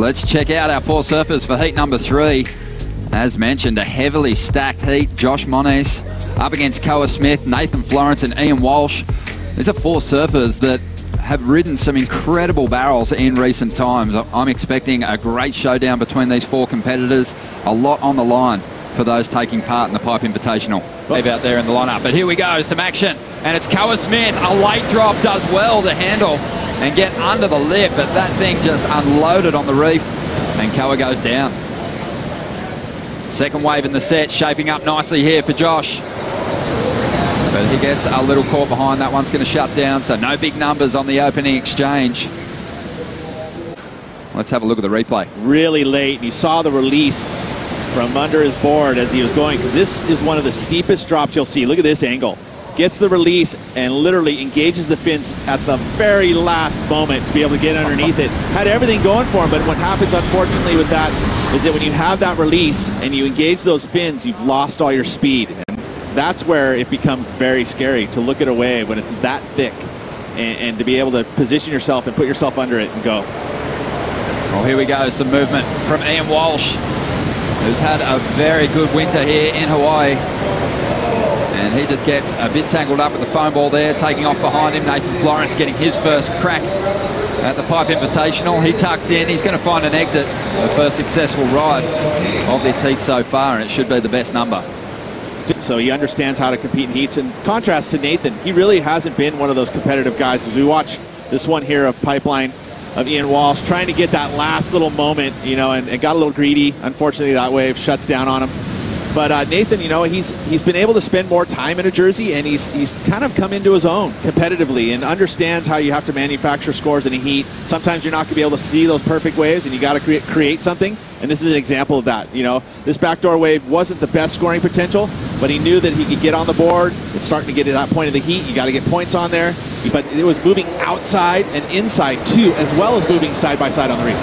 Let's check out our 4 surfers for heat number 3. As mentioned, a heavily stacked heat. Josh Moniz up against Koa Smith, Nathan Florence and Ian Walsh. These are 4 surfers that have ridden some incredible barrels in recent times. I'm expecting a great showdown between these 4 competitors. A lot on the line for those taking part in the Pipe Invitational. Wave out there in the lineup. But here we go, some action. And it's Koa Smith. A late drop does well to handle and get under the lip, but that thing just unloaded on the reef and Koa goes down. Second wave in the set, shaping up nicely here for Josh. But he gets a little caught behind. That one's going to shut down, so no big numbers on the opening exchange. Let's have a look at the replay. Really late, and you saw the release from under his board as he was going, because this is one of the steepest drops you'll see. Look at this angle. Gets the release and literally engages the fins at the very last moment to be able to get underneath it. Had everything going for him, but what happens unfortunately with that is that when you have that release and you engage those fins, you've lost all your speed. And that's where it becomes very scary to look at a wave when it's that thick and to be able to position yourself and put yourself under it and go. Well, here we go, some movement from Ian Walsh, who's had a very good winter here in Hawaii. And he just gets a bit tangled up with the foam ball there, taking off behind him. Nathan Florence getting his first crack at the Pipe Invitational. He tucks in, he's going to find an exit. The first successful ride of this heat so far, and it should be the best number. So he understands how to compete in heats. In contrast to Nathan, he really hasn't been one of those competitive guys. As we watch this one here of Pipeline of Ian Walsh, trying to get that last little moment, you know, and got a little greedy. Unfortunately, that wave shuts down on him. But Nathan, you know, he's been able to spend more time in a jersey, and he's kind of come into his own competitively and understands how you have to manufacture scores in a heat. Sometimes you're not going to be able to see those perfect waves, and you got to create something. And this is an example of that. You know, this backdoor wave wasn't the best scoring potential, but he knew that he could get on the board. It's starting to get to that point of the heat. You got to get points on there. But it was moving outside and inside too, as well as moving side by side on the reef.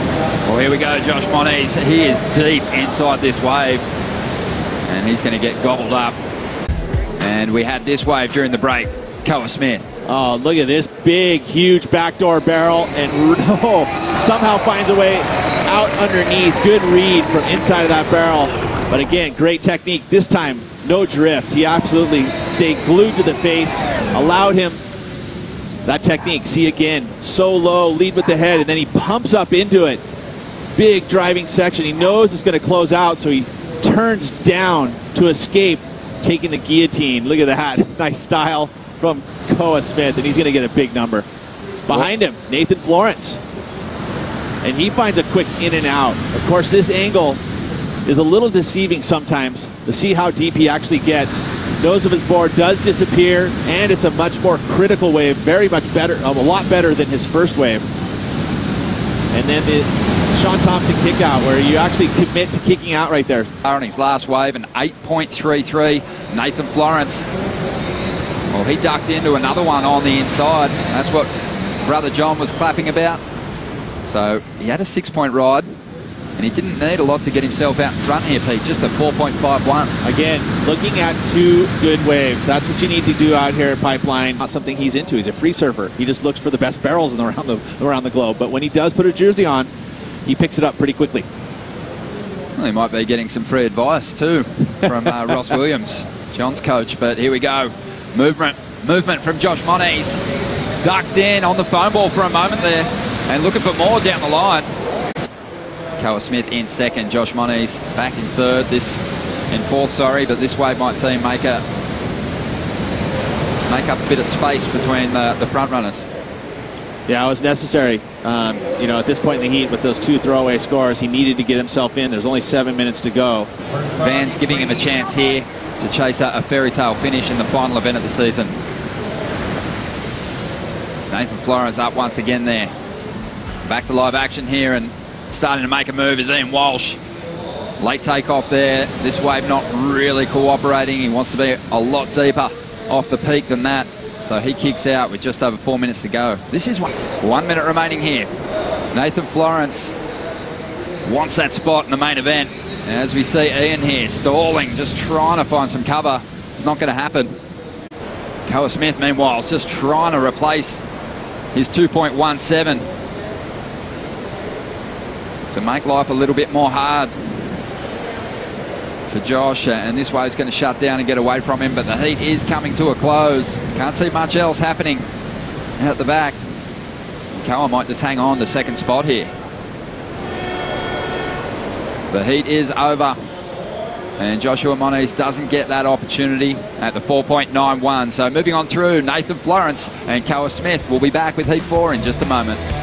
Well, here we go, Josh Moniz. He is deep inside this wave, and he's going to get gobbled up. And we had this wave during the break. Koa Smith. Oh, look at this big, huge backdoor barrel, and somehow finds a way out underneath. Good read from inside of that barrel. But again, great technique. This time, no drift. He absolutely stayed glued to the face, allowed him that technique. See again, so low, lead with the head, and then he pumps up into it. Big driving section. He knows it's going to close out, so he turns down to escape, taking the guillotine. Look at that. Nice style from Koa Smith, and he's going to get a big number. Behind him, Nathan Florence. And he finds a quick in and out. Of course, this angle is a little deceiving sometimes to see how deep he actually gets. Nose of his board does disappear, and it's a much more critical wave. Very much better, a lot better than his first wave. And then the Sean Thompson kick out, where you actually commit to kicking out right there. On his last wave, an 8.33. Nathan Florence. Well, he ducked into another one on the inside. That's what Brother John was clapping about. So he had a 6-point ride, and he didn't need a lot to get himself out in front here, Pete. Just a 4.51. Again, looking at 2 good waves. That's what you need to do out here at Pipeline. Not something he's into. He's a free surfer. He just looks for the best barrels around the globe. But when he does put a jersey on, he picks it up pretty quickly. Well, he might be getting some free advice too from Ross Williams, John's coach. But here we go. Movement from Josh Moniz. Ducks in on the foam ball for a moment there, and looking for more down the line. Koa Smith in second, Josh Moniz back in third, this in fourth, sorry, but this wave might see him make up a bit of space between the front runners. Yeah, it was necessary. You know, at this point in the heat with those 2 throwaway scores, he needed to get himself in. There's only 7 minutes to go. Van's giving him a chance here to chase a fairy tale finish in the final event of the season. Nathan Florence up once again there. Back to live action here, and starting to make a move is Ian Walsh. Late takeoff there. This wave not really cooperating. He wants to be a lot deeper off the peak than that. So he kicks out with just over 4 minutes to go. This is 1 minute remaining here. Nathan Florence wants that spot in the main event. As we see Ian here stalling, just trying to find some cover. It's not going to happen. Koa Smith, meanwhile, is just trying to replace his 2.17. to make life a little bit more hard for Josh, and this way is going to shut down and get away from him, but the heat is coming to a close. Can't see much else happening out the back. Coa might just hang on to second spot here. The heat is over, and Joshua Moniz doesn't get that opportunity at the 4.91. So moving on through, Nathan Florence and Coa Smith will be back with Heat 4 in just a moment.